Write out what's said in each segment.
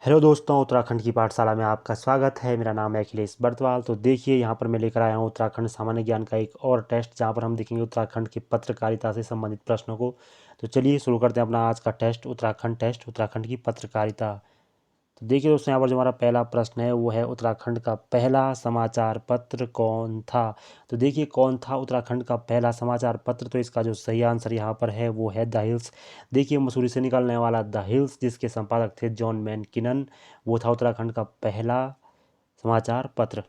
Hello दोस्तों, उत्तराखंड की पाठशाला में आपका स्वागत है। मेरा नाम है अखिलेश बर्तवाल। तो देखिए, यहाँ पर मैं लेकर आया हूँ उत्तराखंड सामान्य ज्ञान का एक और टेस्ट, जहाँ पर हम देखेंगे उत्तराखंड की पत्रकारिता से संबंधित प्रश्नों को। तो चलिए शुरू करते हैं अपना आज का टेस्ट, उत्तराखंड की पत्रकारिता। तो देखिए दोस्तों, यहाँ पर जो हमारा पहला प्रश्न है वो है, उत्तराखंड का पहला समाचार पत्र कौन था। तो देखिए, कौन था उत्तराखंड का पहला समाचार पत्र। तो इसका जो सही आंसर यहाँ पर है वो है द हिल्स। देखिए, मसूरी से निकलने वाला द हिल्स, जिसके संपादक थे जॉन मैनकिनन, वो था उत्तराखंड का पहला समाचार पत्र।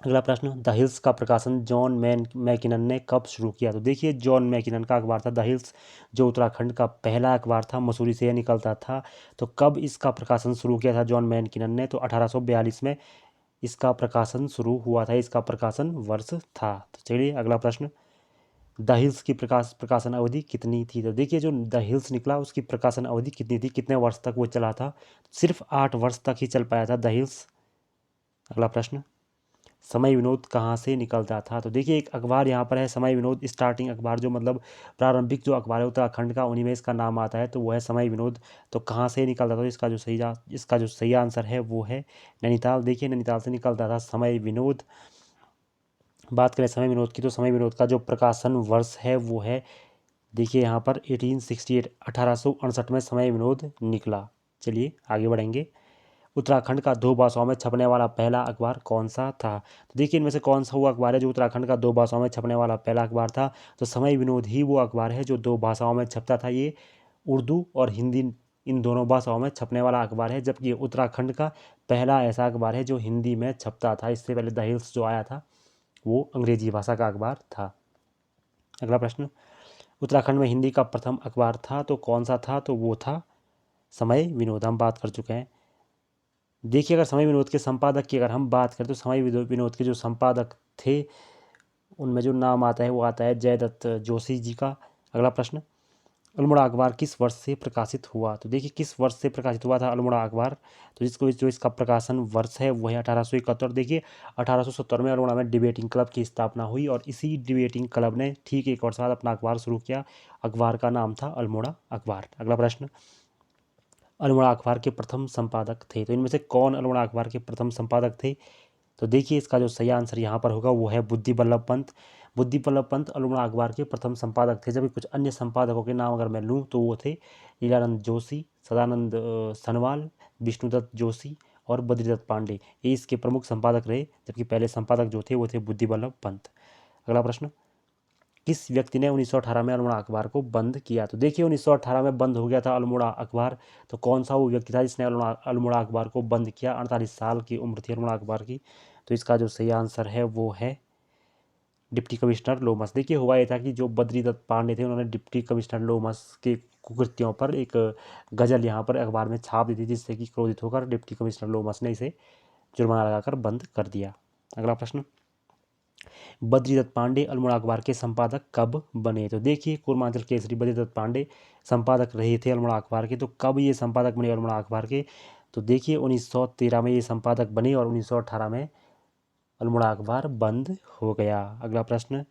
अगला प्रश्न, द हिल्स का प्रकाशन जॉन मैकिनन ने कब शुरू किया। तो देखिए, जॉन मैकिनन का अखबार था द हिल्स, जो उत्तराखंड का पहला अखबार था, मसूरी से यह निकलता था। तो कब इसका प्रकाशन शुरू किया था जॉन मैकिनन ने, तो 1842 में इसका प्रकाशन शुरू हुआ था। इसका प्रकाशन वर्ष था। तो चलिए अगला प्रश्न, द हिल्स की प्रकाशन अवधि कितनी थी। तो देखिए, जो द हिल्स निकला उसकी प्रकाशन अवधि कितनी थी, कितने वर्ष तक वो चला था। सिर्फ 8 वर्ष तक ही चल पाया था द हिल्स। अगला प्रश्न, समय विनोद कहाँ से निकलता था। तो देखिए, एक अखबार यहाँ पर है समय विनोद, स्टार्टिंग अखबार, जो मतलब प्रारंभिक जो अखबार है उत्तराखंड का, उन्हीं में इसका नाम आता है, तो वो है समय विनोद। तो कहाँ से निकलता था, तो इसका जो सही आंसर है वो है नैनीताल। देखिए, नैनीताल से निकलता था समय विनोद। बात करें समय विनोद की, तो समय विनोद का जो प्रकाशन वर्ष है वो है, देखिए यहाँ पर 1868, 1868 में समय विनोद निकला। चलिए आगे बढ़ेंगे। उत्तराखंड का दो भाषाओं में छपने वाला पहला अखबार कौन सा था। तो देखिए, इनमें से कौन सा वो अखबार है जो उत्तराखंड का दो भाषाओं में छपने वाला पहला अखबार था। तो समय विनोद ही वो अखबार है जो दो भाषाओं में छपता था। ये उर्दू और हिंदी, इन दोनों भाषाओं में छपने वाला अखबार है, जबकि उत्तराखंड का पहला ऐसा अखबार है जो हिंदी में छपता था। इससे पहले द हिल्स जो आया था वो अंग्रेजी भाषा का अखबार था। अगला प्रश्न, उत्तराखंड में हिंदी का प्रथम अखबार था तो कौन सा था। तो वो था समय विनोद, हम बात कर चुके हैं। देखिए, अगर समय विनोद के संपादक की अगर हम बात करें, तो समय विनोद के जो संपादक थे उनमें जो नाम आता है वो आता है जयदत्त जोशी जी का। अगला प्रश्न, अल्मोड़ा अखबार किस वर्ष से प्रकाशित हुआ। तो देखिए, किस वर्ष से प्रकाशित हुआ था अल्मोड़ा अखबार। तो जिसको जो इसका प्रकाशन वर्ष है वो है 1871। देखिए, 1870 में अल्मोड़ा में डिबेटिंग क्लब की स्थापना हुई और इसी डिबेटिंग क्लब ने ठीक एक वर्ष बाद अपना अखबार शुरू किया। अखबार का नाम था अल्मोड़ा अखबार। अगला प्रश्न, अल्मोड़ा अखबार के प्रथम संपादक थे। तो इनमें से कौन अल्मोड़ा अखबार के प्रथम संपादक थे। तो देखिए, इसका जो सही आंसर यहाँ पर होगा वो है बुद्धि बल्लभ पंत। बुद्धि बल्लभ पंत अल्मोड़ा अखबार के प्रथम संपादक थे। जबकि कुछ अन्य संपादकों के नाम अगर मैं लूँ तो वो थे लीलानंद जोशी, सदानंद सनवाल, विष्णुदत्त जोशी और बद्रीदत्त पांडे। ये इसके प्रमुख संपादक रहे, जबकि पहले संपादक जो थे वो थे बुद्धि बल्लभ पंत। अगला प्रश्न, किस व्यक्ति ने 1918 में अल्मोड़ा अखबार को बंद किया। तो देखिए, 1918 में बंद हो गया था अल्मोड़ा अखबार। तो कौन सा वो व्यक्ति था जिसने अल्मोड़ा अखबार को बंद किया। 48 साल की उम्र थी अल्मोड़ा अखबार की। तो इसका जो सही आंसर है वो है डिप्टी कमिश्नर लोमस। देखिए, हुआ ये था कि जो बद्रीदत्त पांडे थे उन्होंने डिप्टी कमिश्नर लोमस के कुकृत्यों पर एक गजल यहाँ पर अखबार में छाप दी थी, जिससे कि क्रोधित होकर डिप्टी कमिश्नर लोमस ने इसे जुर्माना लगाकर बंद कर दिया। अगला प्रश्न, बद्रीदत्त पांडे अल्मोड़ा अखबार के संपादक कब बने। तो देखिए, पूर्वांचल केसरी बद्रीदत्त पांडे संपादक रहे थे अल्मोड़ा अखबार के। तो कब ये संपादक बने अल्मोड़ा अखबार के। तो देखिए, 1913 में ये संपादक बने और 1918 में अल्मोड़ा अखबार बंद हो गया। अगला प्रश्न,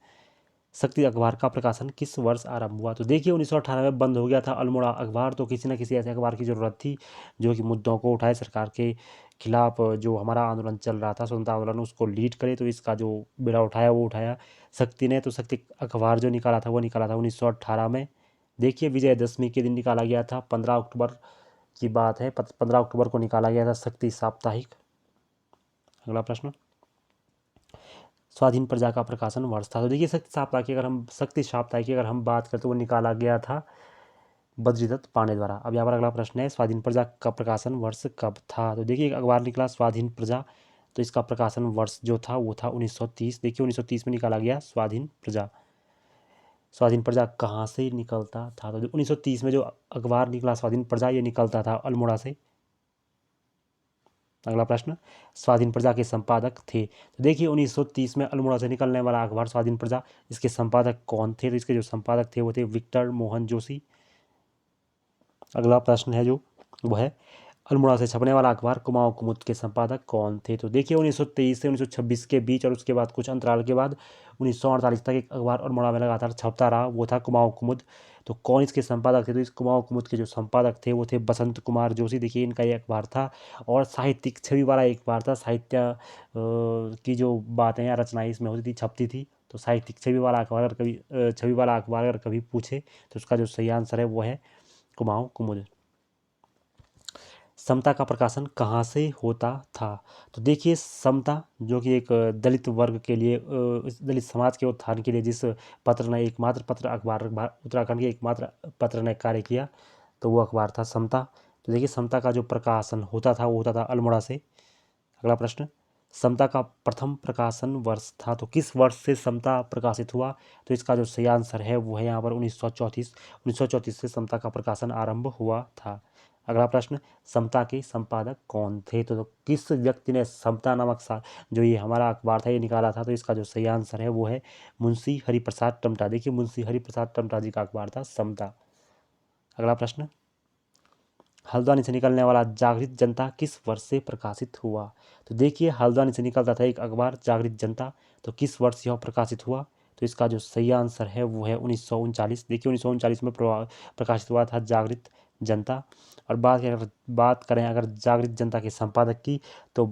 शक्ति अखबार का प्रकाशन किस वर्ष आरंभ हुआ। तो देखिए, 1918 में बंद हो गया था अल्मोड़ा अखबार। तो किसी न किसी ऐसे अखबार की ज़रूरत थी जो कि मुद्दों को उठाए, सरकार के खिलाफ जो हमारा आंदोलन चल रहा था, स्वतंत्रता आंदोलन, उसको लीड करे। तो इसका जो बेड़ा उठाया वो उठाया शक्ति ने। तो शक्ति अखबार जो निकाला था वो निकाला था 1918 में। देखिए, विजयदशमी के दिन निकाला गया था, 15 अक्टूबर की बात है, 15 अक्टूबर को निकाला गया था शक्ति साप्ताहिक। अगला प्रश्न, स्वाधीन प्रजा का प्रकाशन वर्ष था। तो देखिए, शक्ति साप्ताहिक की अगर हम बात करें तो वो निकाला गया था बद्रीदत्त पांडे द्वारा। अब यहाँ पर अगला प्रश्न है, स्वाधीन प्रजा का प्रकाशन वर्ष कब था। तो देखिए, एक अखबार निकला स्वाधीन प्रजा, तो इसका प्रकाशन वर्ष जो था वो था 1930। देखिए, 1930 में निकाला गया स्वाधीन प्रजा। स्वाधीन प्रजा कहाँ से निकलता था। तो 1930 में जो अखबार निकला स्वाधीन प्रजा, ये निकलता था अल्मोड़ा से। अगला प्रश्न, स्वाधीन प्रजा के संपादक थे। तो देखिए, 1930 में अल्मोड़ा से निकलने वाला अखबार स्वाधीन प्रजा, इसके संपादक कौन थे। तो इसके जो संपादक थे वो थे विक्टर मोहन जोशी। अगला प्रश्न है जो वो है, अल्मोड़ा से छपने वाला अखबार कुमाऊं कुमुद के संपादक कौन थे? तो देखिए 1923 से 1926 के बीच और उसके बाद कुछ अंतराल के बाद 1948 तक एक अखबार अल्मोड़ा में लगातार छपता रहा, वो था कुमाऊं कुमुद। तो कौन इसके संपादक थे? तो इस कुमाऊं कुमुद के जो संपादक थे वो थे बसंत कुमार जोशी। देखिए इनका ये अखबार था और साहित्यिक छवि वाला एक अखबार था। साहित्य की जो बातें या रचनाएं इसमें होती थी, छपती थी। तो साहित्यिक छवि वाला अखबार अगर कभी छवि वाला अखबार अगर कभी पूछे तो उसका जो सही आंसर है वो है कुमाऊं कुमुद। समता का प्रकाशन कहाँ से होता था? तो देखिए समता जो कि एक दलित वर्ग के लिए इस दलित समाज के उत्थान के लिए जिस पत्र ने एकमात्र पत्र उत्तराखंड के एकमात्र पत्र ने कार्य किया तो वो अखबार था समता। तो देखिए समता का जो प्रकाशन होता था वो होता था अल्मोड़ा से। अगला प्रश्न, समता का प्रथम प्रकाशन वर्ष था? तो किस वर्ष से समता प्रकाशित हुआ? तो इसका जो सही आंसर है वो है यहाँ पर 1934 से समता का प्रकाशन आरंभ हुआ था। अगला प्रश्न, समता के संपादक कौन थे? तो किस व्यक्ति ने समता नामक जो ये हमारा अखबार था ये निकाला था? तो इसका जो सही आंसर है वो है मुंशी हरिप्रसाद टमटा। देखिए मुंशी हरिप्रसाद टमटा जी का अखबार था समता। अगला प्रश्न, हल्द्वानी से निकलने वाला जागृत जनता किस वर्ष से प्रकाशित हुआ? तो देखिए हल्द्वानी से निकलता था एक अखबार जागृत जनता, तो किस वर्ष यह प्रकाशित हुआ? तो इसका जो सही आंसर है वो है 1939। देखिए 1939 में प्रकाशित हुआ था जागृत जनता। और बात करें अगर जागृत जनता के संपादक की तो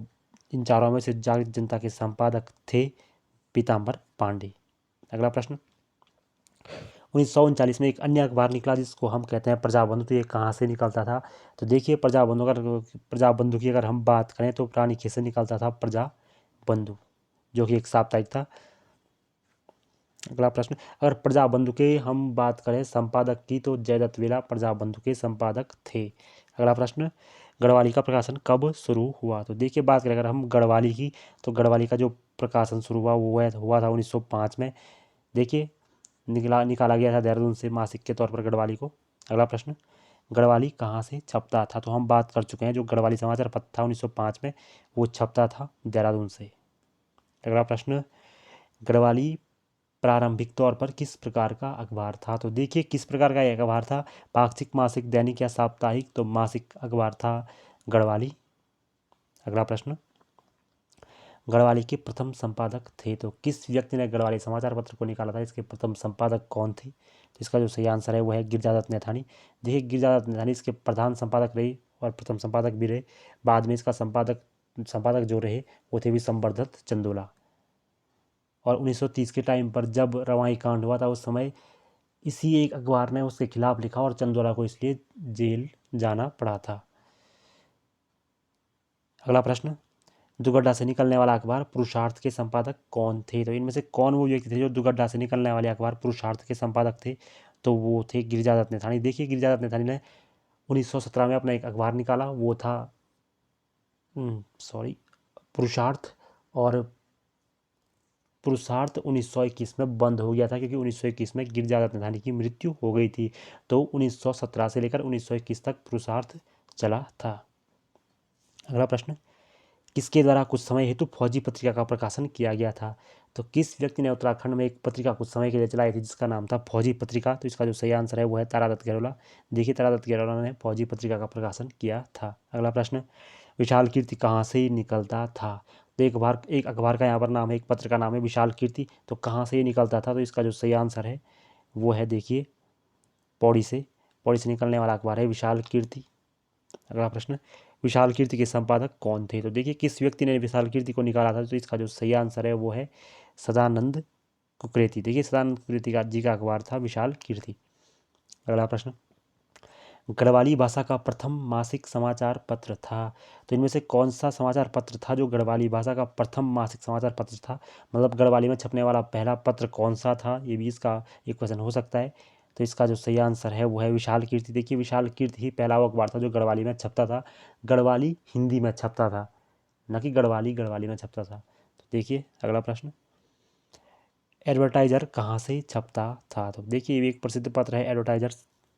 इन चारों में से जागृत जनता के संपादक थे पीताम्बर पांडे। अगला प्रश्न, 1939 में एक अन्य अखबार निकला जिसको हम कहते हैं प्रजाबंधु। तो ये कहाँ से निकलता था? तो देखिए प्रजाबंधु की अगर हम बात करें तो रानीखेत से निकलता था प्रजाबंधु, जो कि एक साप्ताहिक था। अगला प्रश्न, अगर प्रजाबंधु के हम बात करें संपादक की तो जयदत्त वेला प्रजाबंधु के संपादक थे। अगला प्रश्न, गढ़वाली का प्रकाशन कब शुरू हुआ? तो देखिए बात करें अगर हम गढ़वाली की तो गढ़वाली का जो प्रकाशन शुरू हुआ वो हुआ था 1905 में। देखिए निकाला गया था देहरादून से मासिक के तौर पर गढ़वाली को। अगला प्रश्न, गढ़वाली कहाँ से छपता था? तो हम बात कर चुके हैं जो गढ़वाली समाचार पत्र था 1905 में वो छपता था देहरादून से। अगला प्रश्न, गढ़वाली प्रारंभिक तौर पर किस प्रकार का अखबार था? तो देखिए किस प्रकार का एक अखबार था, पाक्षिक, मासिक, दैनिक या साप्ताहिक? तो मासिक अखबार था गढ़वाली। अगला प्रश्न, गढ़वाली के प्रथम संपादक थे? तो किस व्यक्ति ने गढ़वाली समाचार पत्र को निकाला था? इसके प्रथम संपादक कौन थे? तो इसका जो सही आंसर है वो है गिरिजादत्त नैथानी। देखिए गिरिजादत्त नैथानी इसके प्रधान संपादक रहे और प्रथम संपादक भी रहे। बाद में इसका संपादक जो रहे वो थे विशंबरदत्त चंदोला। और 1930 के टाइम पर जब रवाई कांड हुआ था उस समय इसी एक अखबार ने उसके खिलाफ लिखा और चंदोला को इसलिए जेल जाना पड़ा था। अगला प्रश्न, दुगड्डा से निकलने वाला अखबार पुरुषार्थ के संपादक कौन थे? तो इनमें से कौन वो व्यक्ति थे जो दुगड्डा से निकलने वाले अखबार पुरुषार्थ के संपादक थे? तो वो थे गिरिजादत्त नैथानी। देखिए गिरिजादत्त नैथानी ने 1917 में अपना एक अखबार निकाला, वो था पुरुषार्थ। और पुरुषार्थ 1921 में बंद हो गया था क्योंकि 1921 में गिरिजादत्त नैथानी की मृत्यु हो गई थी। तो 1917 से लेकर 1921 तक पुरुषार्थ चला था। अगला प्रश्न, किसके द्वारा कुछ समय हेतु फौजी पत्रिका का प्रकाशन किया गया था? तो किस व्यक्ति ने उत्तराखंड में एक पत्रिका कुछ समय के लिए चलाई थी जिसका नाम था फौजी पत्रिका? तो इसका जो सही आंसर है वो है तारादत्त गहलोला। देखिए तारादत्त गहलोला ने फौजी पत्रिका का प्रकाशन किया था। अगला प्रश्न, विशाल कीर्ति कहाँ से निकलता था? तो एक अखबार का यहाँ पर नाम है, एक पत्र का नाम है विशाल कीर्ति। तो कहाँ से ये निकलता था? तो इसका जो सही आंसर है वो है देखिए पौड़ी से निकलने वाला अखबार है विशाल कीर्ति। अगला प्रश्न, विशाल कीर्ति के संपादक कौन थे? तो देखिए किस व्यक्ति ने विशाल कीर्ति को निकाला था? तो इसका जो सही आंसर है वो है सदानंद कुकरेती। देखिए सदानंद कुकरेती जी का अखबार था विशाल कीर्ति। अगला प्रश्न, गढ़वाली भाषा का प्रथम मासिक समाचार पत्र था? तो इनमें से कौन सा समाचार पत्र था जो गढ़वाली भाषा का प्रथम मासिक समाचार पत्र था? मतलब गढ़वाली में छपने वाला पहला पत्र कौन सा था, ये भी इसका एक क्वेश्चन हो सकता है। तो इसका जो सही आंसर है वो है विशाल कीर्ति। देखिए विशाल कीर्ति ही पहला वो अखबार था जो गढ़वाली में छपता था। गढ़वाली हिंदी में छपता था, न कि गढ़वाली में छपता था। तो देखिए अगला प्रश्न, एडवर्टाइजर कहाँ से छपता था? तो देखिए ये एक प्रसिद्ध पत्र है एडवर्टाइजर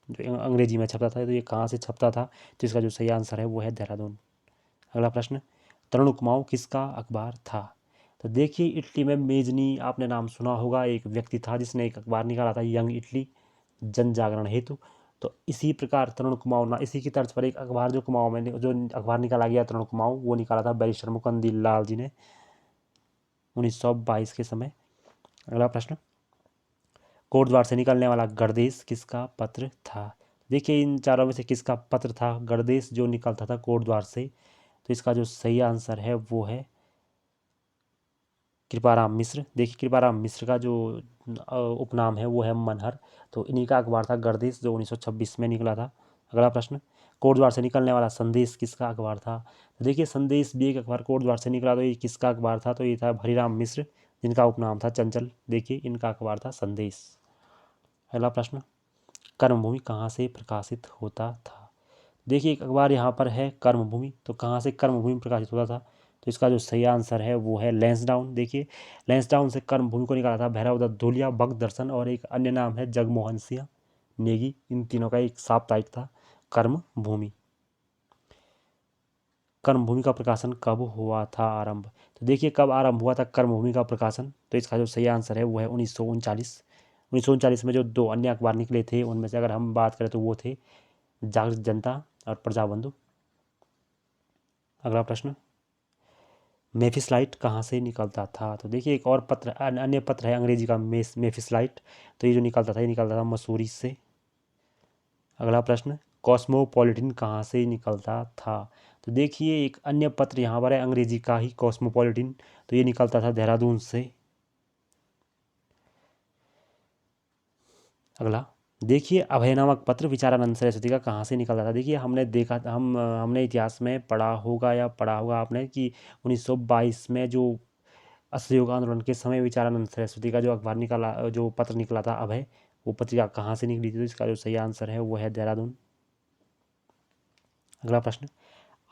जो अंग्रेजी में छपता था। तो ये कहाँ से छपता था? तो इसका जो सही आंसर है वो है देहरादून। अगला प्रश्न, तरुण कुमाऊं किसका अखबार था? तो देखिए इटली में मेजनी आपने नाम सुना होगा, एक व्यक्ति था जिसने एक अखबार निकाला था यंग इटली जन जागरण हेतु। तो इसी प्रकार तरुण कुमाऊँ ना, इसी की तर्ज पर एक अखबार जो कुमाऊँ में जो अखबार निकाला गया तरुण कुमाऊँ, वो निकाला था बैरिस्टर मुकुंद लाल जी ने 1922 के समय। अगला प्रश्न, कोटद्वार से निकलने वाला गणदेश किसका पत्र था? देखिए इन चारों में से किसका पत्र था गणदेश जो निकलता था कोटद्वार से? तो इसका जो सही आंसर है वो है कृपाराम मिश्र। देखिए कृपाराम मिश्र का जो उपनाम है वो है मनहर। तो इन्हीं का अखबार था गणदेश जो 1926 में निकला था। अगला प्रश्न, कोटद्वार से निकलने वाला संदेश किसका अखबार था? तो देखिए संदेश भी एक अखबार कोटद्वार से निकला, तो ये किसका अखबार था? तो ये था भरीराम मिश्र जिनका उपनाम था चंचल। देखिए इनका अखबार था संदेश। अगला प्रश्न, कर्मभूमि कहाँ से प्रकाशित होता था? देखिए एक अखबार यहाँ पर है कर्मभूमि, तो कहाँ से कर्मभूमि प्रकाशित होता था? तो इसका जो सही आंसर है वो है लैंसडाउन। देखिए लैंसडाउन से कर्मभूमि को निकाला था भैरव दत्त धूलिया, भक्त दर्शन और एक अन्य नाम है जगमोहन सिंह नेगी। इन तीनों का एक साप्ताहिक था कर्मभूमि। कर्मभूमि का प्रकाशन कब हुआ था आरंभ? तो देखिए कब आरंभ हुआ था कर्मभूमि का प्रकाशन? तो इसका जो सही आंसर है वो है 1939 में जो दो अन्य अखबार निकले थे उनमें से अगर हम बात करें तो वो थे जागृत जनता और प्रजाबंधु। अगला प्रश्न, मेफिसलाइट कहाँ से निकलता था? तो देखिए एक और पत्र अन्य पत्र है अंग्रेजी का मेफिसलाइट, तो ये जो निकलता था ये निकलता था मसूरी से। अगला प्रश्न, कॉस्मोपॉलिटन कहाँ से निकलता था? तो देखिए एक अन्य पत्र यहाँ पर है अंग्रेजी का ही कॉस्मोपॉलिटन, तो ये निकलता था देहरादून से। अगला देखिए अभय नामक पत्र विचारानंद सरस्वती का कहाँ से निकलता था? देखिए हमने देखा हमने इतिहास में पढ़ा होगा आपने कि 1922 में जो असहयोग आंदोलन के समय विचारानंद सरस्वती का जो अखबार निकाला जो पत्र निकला था अभय, वो पत्रिका कहाँ से निकली थी? तो इसका जो सही आंसर है वो है देहरादून। अगला प्रश्न,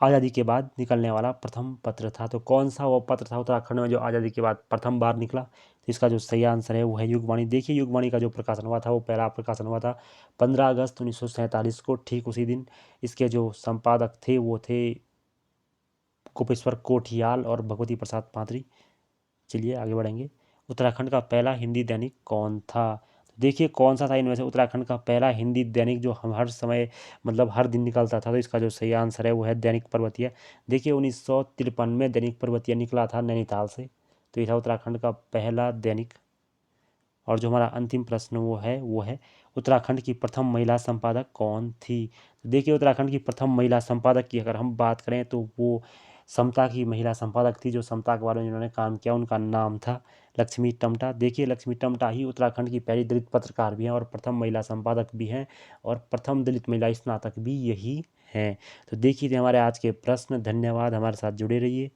आज़ादी के बाद निकलने वाला प्रथम पत्र था, तो कौन सा वो पत्र था उत्तराखंड में जो आज़ादी के बाद प्रथम बार निकला? तो इसका जो सही आंसर है वो है युगवाणी। देखिए युगवाणी का जो प्रकाशन हुआ था वो पहला प्रकाशन हुआ था 15 अगस्त 1947 को। ठीक उसी दिन इसके जो संपादक थे वो थे गोपेश्वर कोठियाल और भगवती प्रसाद पात्री। चलिए आगे बढ़ेंगे, उत्तराखंड का पहला हिंदी दैनिक कौन था? तो देखिए कौन सा था इनमें से उत्तराखंड का पहला हिंदी दैनिक जो हम हर समय मतलब हर दिन निकलता था? तो इसका जो सही आंसर है वो है दैनिक पर्वतीय। देखिए 1953 में दैनिक पर्वतीय निकला था नैनीताल से, तो ये था उत्तराखंड का पहला दैनिक। और जो हमारा अंतिम प्रश्न वो है उत्तराखंड की प्रथम महिला संपादक कौन थी? तो देखिए उत्तराखंड की प्रथम महिला संपादक की अगर हम बात करें तो वो समता की महिला संपादक थी, जो समता के बारे में जिन्होंने काम किया उनका नाम था लक्ष्मी टम्टा। देखिए लक्ष्मी टम्टा ही उत्तराखंड की पहली दलित पत्रकार भी हैं और प्रथम महिला संपादक भी हैं और प्रथम दलित महिला स्नातक भी यही हैं। तो देखिए थे हमारे आज के प्रश्न। धन्यवाद, हमारे साथ जुड़े रहिए।